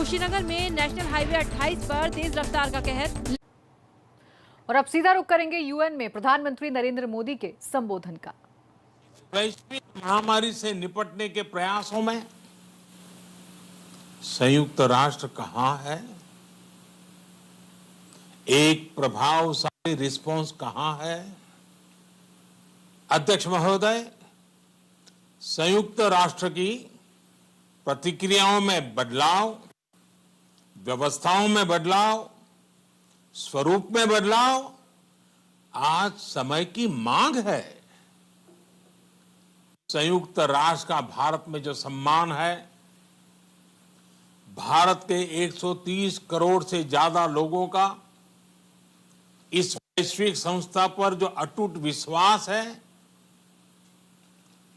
कुशीनगर में national highway 28 पर तेज रफ्तार का कहर। और अब सीधा रुख करेंगे यूएन में प्रधानमंत्री नरेंद्र मोदी के संबोधन का। वैश्विक महामारी से निपटने के प्रयासों में संयुक्त राष्ट्र कहां है? एक प्रभावशाली रिस्पांस कहां है? अध्यक्ष महोदय, संयुक्त राष्ट्र की प्रतिक्रियाओं में बदलाव, व्यवस्थाओं में बदलाव, स्वरूप में बदलाव आज समय की मांग है। संयुक्त राष्ट्र का भारत में जो सम्मान है, भारत के 130 करोड़ से ज्यादा लोगों का इस वैश्विक संस्था पर जो अटूट विश्वास है,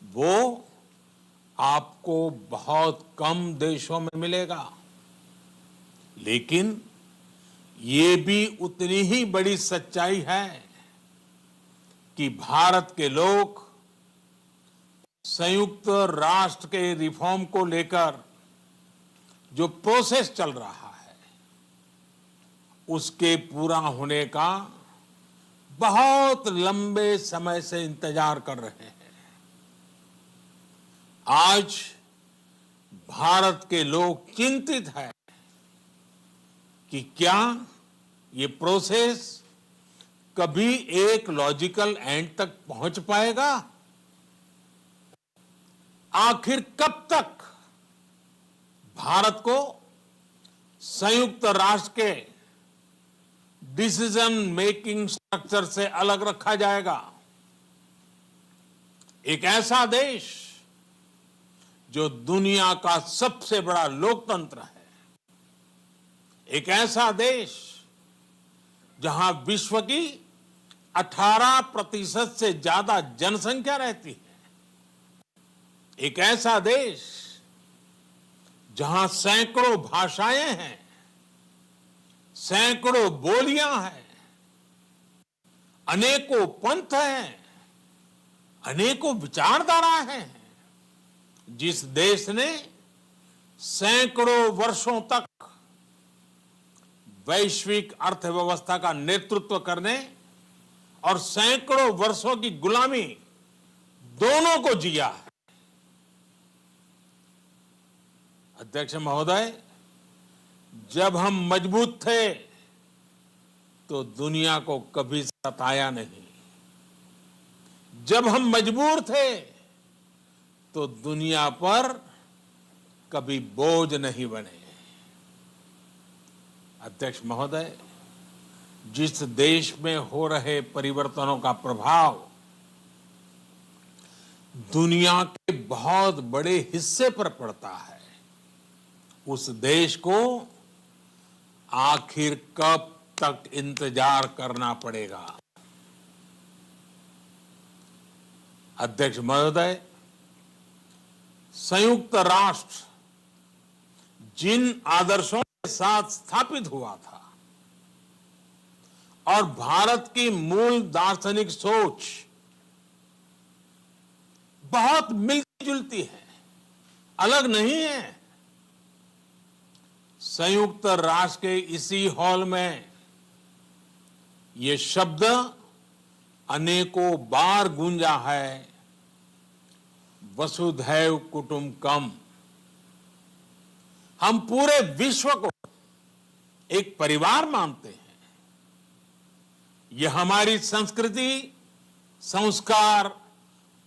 वो आपको बहुत कम देशों में मिलेगा। लेकिन ये भी उतनी ही बड़ी सच्चाई है कि भारत के लोग संयुक्त राष्ट्र के रिफॉर्म को लेकर जो प्रोसेस चल रहा है, उसके पूरा होने का बहुत लंबे समय से इंतजार कर रहे हैं। आज भारत के लोग चिंतित हैं कि क्या ये प्रोसेस कभी एक लॉजिकल एंड तक पहुंच पाएगा? आखिर कब तक भारत को संयुक्त राष्ट्र के डिसीजन मेकिंग स्ट्रक्चर से अलग रखा जाएगा? एक ऐसा देश जो दुनिया का सबसे बड़ा लोकतंत्र है, एक ऐसा देश जहां विश्व की 18% से ज्यादा जनसंख्या रहती है, एक ऐसा देश जहां सैकड़ों भाषाएं हैं, सैकड़ों बोलियां हैं, अनेकों पंथ हैं, अनेकों विचारधारा हैं, जिस देश ने सैकड़ों वर्षों तक वैश्विक अर्थव्यवस्था का नेतृत्व करने और सैकड़ों वर्षों की गुलामी दोनों को जिया है। अध्यक्ष महोदय, जब हम मजबूत थे तो दुनिया को कभी सताया नहीं। जब हम मजबूर थे तो दुनिया पर कभी बोझ नहीं बने। अध्यक्ष महोदय, जिस देश में हो रहे परिवर्तनों का प्रभाव दुनिया के बहुत बड़े हिस्से पर पड़ता है, उस देश को आखिर कब तक इंतजार करना पड़ेगा? अध्यक्ष महोदय, संयुक्त राष्ट्र जिन आदर्शों के साथ स्थापित हुआ था और भारत की मूल दार्शनिक सोच बहुत मिलती जुलती है, अलग नहीं है। संयुक्त राष्ट्र के इसी हॉल में ये शब्द अनेकों बार गूंजा है, वसुधैव कुटुंबकम। हम पूरे विश्व को एक परिवार मानते हैं। यह हमारी संस्कृति, संस्कार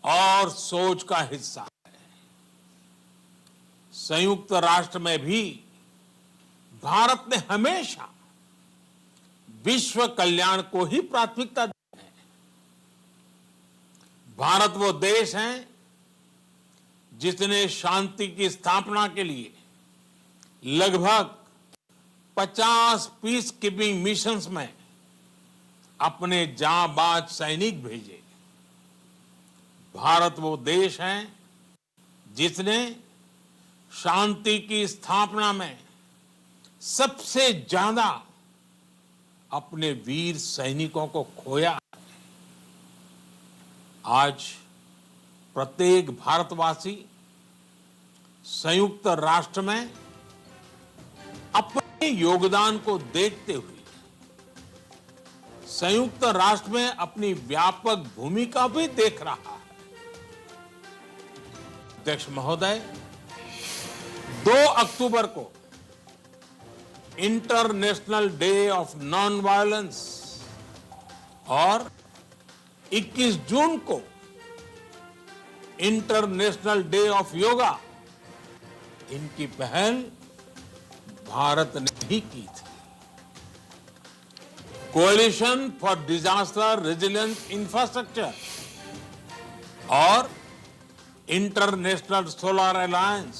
और सोच का हिस्सा है। संयुक्त राष्ट्र में भी भारत ने हमेशा विश्व कल्याण को ही प्राथमिकता दी है। भारत वो देश है जिसने शांति की स्थापना के लिए लगभग 50 पीस कीपिंग मिशंस में अपने जांबाज सैनिक भेजे। भारत वो देश है जिसने शांति की स्थापना में सबसे ज्यादा अपने वीर सैनिकों को खोया। आज प्रत्येक भारतवासी संयुक्त राष्ट्र में अपने योगदान को देखते हुए संयुक्त राष्ट्र में अपनी व्यापक भूमिका भी देख रहा है। अध्यक्ष महोदय, 2 अक्टूबर को international day of non violence और 21 जून को इंटरनेशनल डे ऑफ योगा, इनकी पहल भारत ने ही की थी। Coalition for disaster resilience infrastructure और इंटरनेशनल सोलर अलायंस,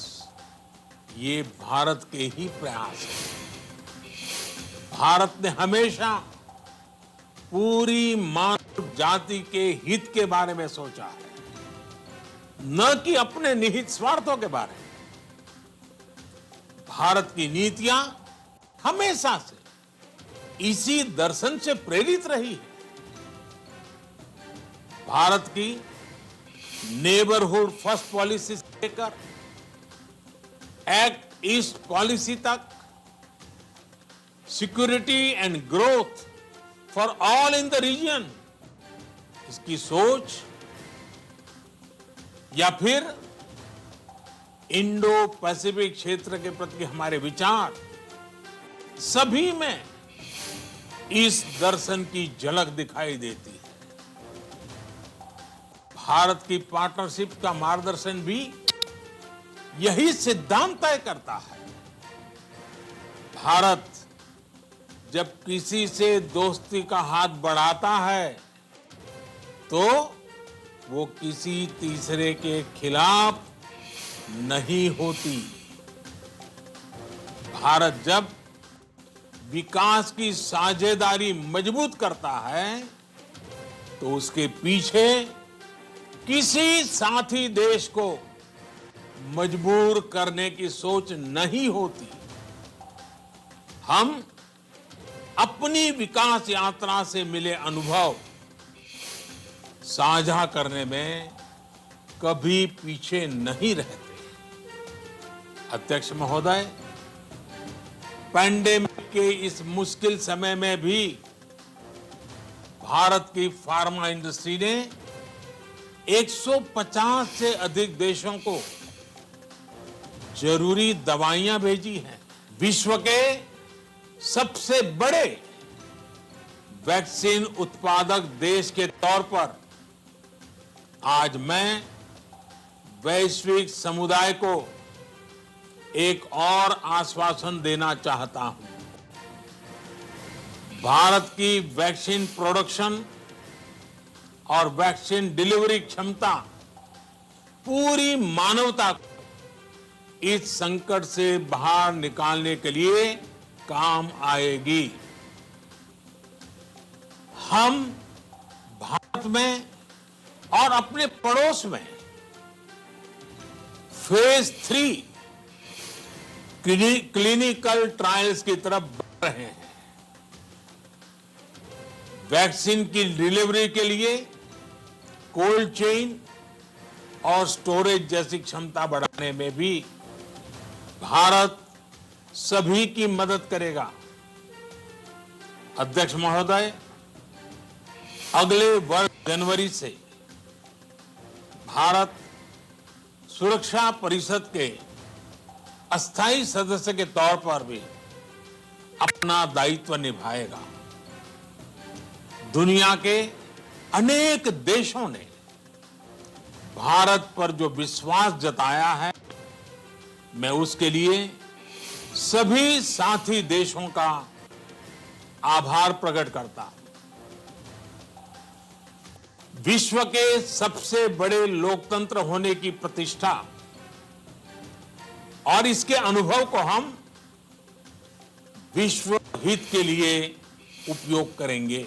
ये भारत के ही प्रयास है। भारत ने हमेशा पूरी मानव जाति के हित के बारे में सोचा है, न कि अपने निहित स्वार्थों के बारे में। भारत की नीतियां हमेशा से इसी दर्शन से प्रेरित रही है। भारत की नेबरहुड फर्स्ट पॉलिसी से लेकर एक्ट ईस्ट पॉलिसी तक, security and growth for all in the region, इसकी सोच, या फिर इंडो पैसिफिक क्षेत्र के प्रति हमारे विचार, सभी में इस दर्शन की झलक दिखाई देती है। भारत की पार्टनरशिप का मार्गदर्शन भी यही सिद्धांत तय करता है। भारत जब किसी से दोस्ती का हाथ बढ़ाता है तो वो किसी तीसरे के खिलाफ नहीं होती। भारत जब विकास की साझेदारी मजबूत करता है तो उसके पीछे किसी साथी देश को मजबूर करने की सोच नहीं होती। हम अपनी विकास यात्रा से मिले अनुभव साझा करने में कभी पीछे नहीं रहते। अध्यक्ष महोदय, पैंडेमिक के इस मुश्किल समय में भी भारत की फार्मा इंडस्ट्री ने 150 से अधिक देशों को जरूरी दवाइयां भेजी हैं। विश्व के सबसे बड़े वैक्सीन उत्पादक देश के तौर पर आज मैं वैश्विक समुदाय को एक और आश्वासन देना चाहता हूं। भारत की वैक्सीन प्रोडक्शन और वैक्सीन डिलीवरी क्षमता पूरी मानवता को इस संकट से बाहर निकालने के लिए काम आएगी। हम भारत में और अपने पड़ोस में फेज 3 क्लिनिकल ट्रायल्स की तरफ बढ़ रहे हैं। वैक्सीन की डिलीवरी के लिए कोल्ड चेन और स्टोरेज जैसी क्षमता बढ़ाने में भी भारत सभी की मदद करेगा। अध्यक्ष महोदय, अगले वर्ष जनवरी से भारत सुरक्षा परिषद के अस्थायी सदस्य के तौर पर भी अपना दायित्व निभाएगा। दुनिया के अनेक देशों ने भारत पर जो विश्वास जताया है, मैं उसके लिए सभी साथी देशों का आभार प्रकट करता हूं। विश्व के सबसे बड़े लोकतंत्र होने की प्रतिष्ठा और इसके अनुभव को हम विश्व हित के लिए उपयोग करेंगे।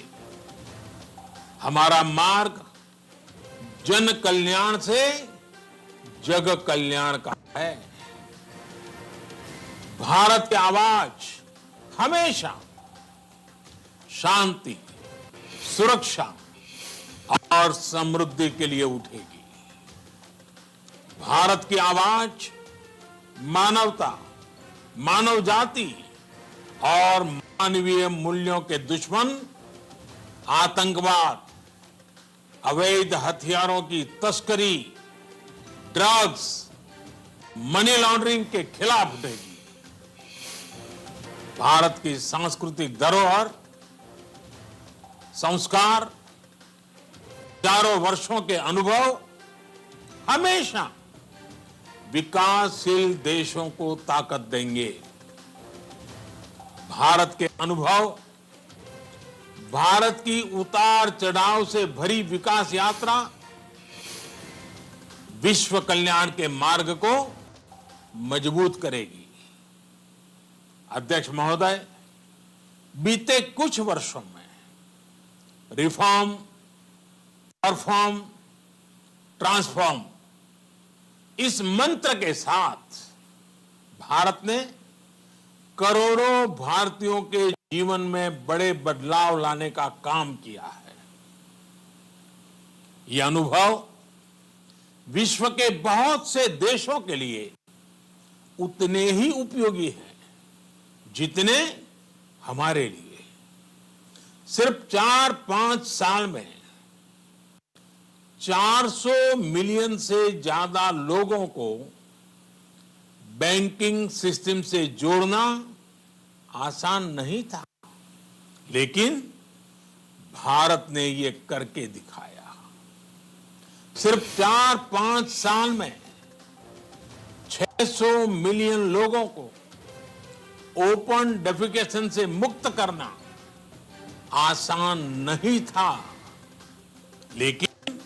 हमारा मार्ग जन कल्याण से जग कल्याण का है। भारत की आवाज हमेशा शांति, सुरक्षा और समृद्धि के लिए उठेगी। भारत की आवाज मानवता, मानव जाति और मानवीय मूल्यों के दुश्मन आतंकवाद, अवैध हथियारों की तस्करी, ड्रग्स, मनी लॉन्ड्रिंग के खिलाफ उठेगी। भारत की सांस्कृतिक धरोहर, संस्कार, हजारों वर्षों के अनुभव हमेशा विकासशील देशों को ताकत देंगे। भारत के अनुभव, भारत की उतार चढ़ाव से भरी विकास यात्रा विश्व कल्याण के मार्ग को मजबूत करेगी। अध्यक्ष महोदय, बीते कुछ वर्षों में रिफॉर्म, परफॉर्म, ट्रांसफॉर्म इस मंत्र के साथ भारत ने करोड़ों भारतीयों के जीवन में बड़े बदलाव लाने का काम किया है। यह अनुभव विश्व के बहुत से देशों के लिए उतने ही उपयोगी है जितने हमारे लिए। सिर्फ 4-5 साल में 400 मिलियन से ज्यादा लोगों को बैंकिंग सिस्टम से जोड़ना आसान नहीं था, लेकिन भारत ने ये करके दिखाया। सिर्फ 4-5 साल में 600 मिलियन लोगों को ओपन डेफिकेशन से मुक्त करना आसान नहीं था, लेकिन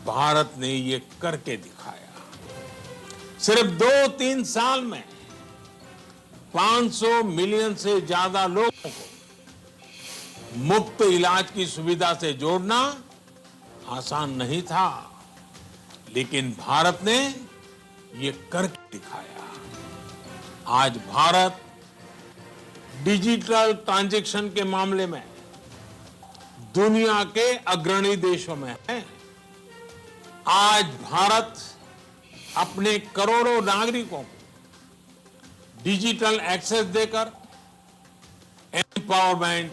भारत ने ये करके दिखाया। सिर्फ 2-3 साल में 500 मिलियन से ज्यादा लोगों को मुफ्त इलाज की सुविधा से जोड़ना आसान नहीं था, लेकिन भारत ने ये करके दिखाया। आज भारत डिजिटल ट्रांजैक्शन के मामले में दुनिया के अग्रणी देशों में है। आज भारत अपने करोड़ों नागरिकों को डिजिटल एक्सेस देकर एम्पावरमेंट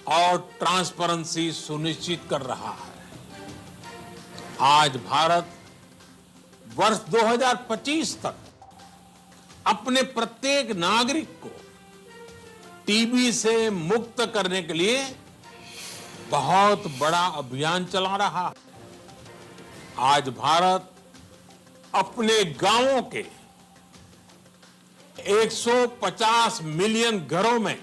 और ट्रांसपेरेंसी सुनिश्चित कर रहा है। आज भारत वर्ष 2025 तक अपने प्रत्येक नागरिक को टीबी से मुक्त करने के लिए बहुत बड़ा अभियान चला रहा है। आज भारत अपने गांवों के 150 मिलियन घरों में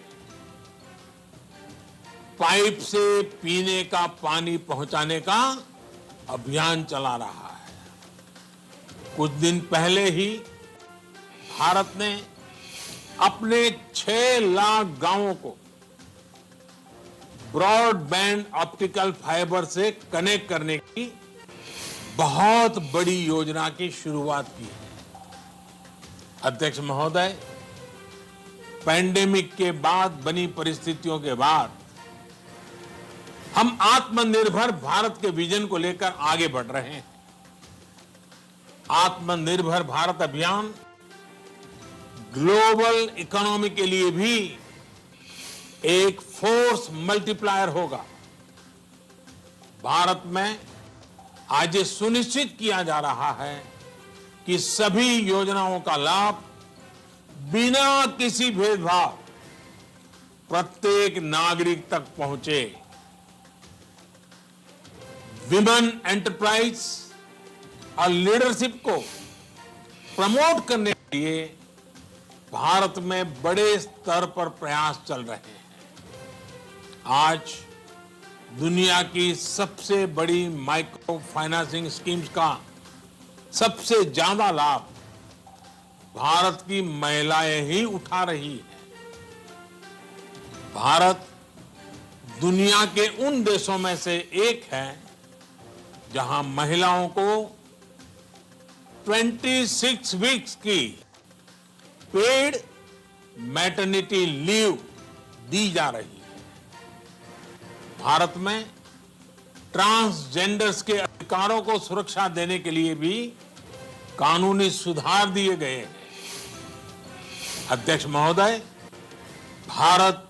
पाइप से पीने का पानी पहुंचाने का अभियान चला रहा है। कुछ दिन पहले ही भारत ने अपने 6 लाख गांवों को ब्रॉडबैंड ऑप्टिकल फाइबर से कनेक्ट करने की बहुत बड़ी योजना की शुरुआत की है। अध्यक्ष महोदय, पैंडेमिक के बाद बनी परिस्थितियों के बाद हम आत्मनिर्भर भारत के विजन को लेकर आगे बढ़ रहे हैं। आत्मनिर्भर भारत अभियान ग्लोबल इकोनॉमी के लिए भी एक फोर्स मल्टीप्लायर होगा। भारत में आज ये सुनिश्चित किया जा रहा है कि सभी योजनाओं का लाभ बिना किसी भेदभाव प्रत्येक नागरिक तक पहुंचे। विमेन एंटरप्राइज और लीडरशिप को प्रमोट करने के लिए भारत में बड़े स्तर पर प्रयास चल रहे हैं। आज दुनिया की सबसे बड़ी माइक्रो फाइनेंसिंग स्कीम्स का सबसे ज्यादा लाभ भारत की महिलाएं ही उठा रही है। भारत दुनिया के उन देशों में से एक है जहां महिलाओं को 26 वीक्स की पेड मैटरनिटी लीव दी जा रही है। भारत में ट्रांसजेंडर्स के अधिकारों को सुरक्षा देने के लिए भी कानूनी सुधार दिए गए हैं। अध्यक्ष महोदय, भारत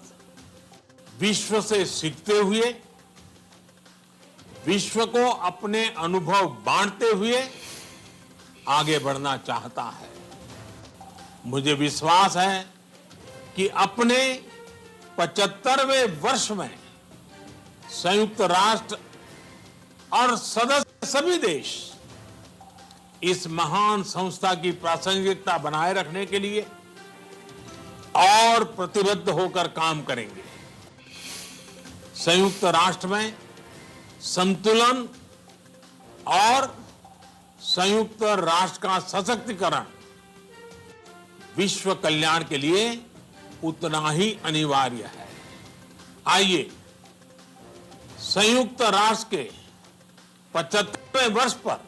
विश्व से सीखते हुए, विश्व को अपने अनुभव बांटते हुए आगे बढ़ना चाहता है। मुझे विश्वास है कि अपने 75वें वर्ष में संयुक्त राष्ट्र और सदस्य सभी देश इस महान संस्था की प्रासंगिकता बनाए रखने के लिए और प्रतिबद्ध होकर काम करेंगे। संयुक्त राष्ट्र में संतुलन और संयुक्त राष्ट्र का सशक्तिकरण विश्व कल्याण के लिए उतना ही अनिवार्य है। आइए संयुक्त राष्ट्र के 75वें वर्ष पर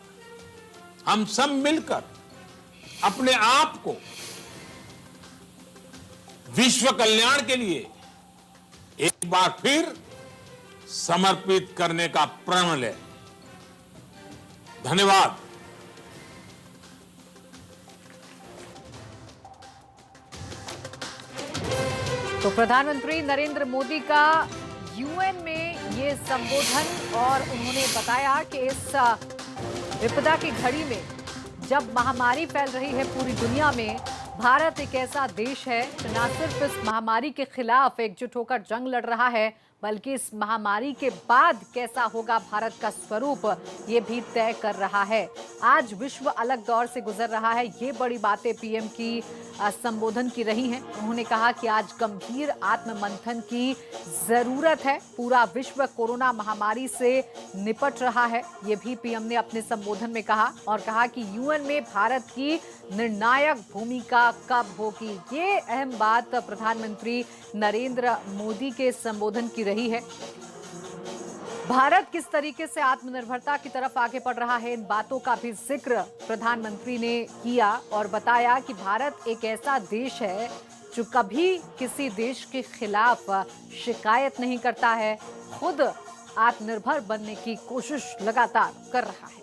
हम सब मिलकर अपने आप को विश्व कल्याण के लिए एक बार फिर समर्पित करने का प्रण लें। धन्यवाद। तो प्रधानमंत्री नरेंद्र मोदी का यूएन में ये संबोधन, और उन्होंने बताया कि इस विपदा की घड़ी में जब महामारी फैल रही है पूरी दुनिया में, भारत एक ऐसा देश है जो न सिर्फ इस महामारी के खिलाफ एकजुट होकर जंग लड़ रहा है, बल्कि इस महामारी के बाद कैसा होगा भारत का स्वरूप, ये भी तय कर रहा है। आज विश्व अलग दौर से गुजर रहा है, ये बड़ी बातें पीएम की संबोधन की रही हैं। उन्होंने कहा कि आज गंभीर आत्ममंथन की जरूरत है। पूरा विश्व कोरोना महामारी से निपट रहा है, ये भी पीएम ने अपने संबोधन में कहा, और कहा कि यूएन में भारत की निर्णायक भूमिका कब होगी। ये अहम बात प्रधानमंत्री नरेंद्र मोदी के संबोधन की रही है। भारत किस तरीके से आत्मनिर्भरता की तरफ आगे बढ़ रहा है, इन बातों का भी जिक्र प्रधानमंत्री ने किया और बताया कि भारत एक ऐसा देश है जो कभी किसी देश के खिलाफ शिकायत नहीं करता है, खुद आत्मनिर्भर बनने की कोशिश लगातार कर रहा है।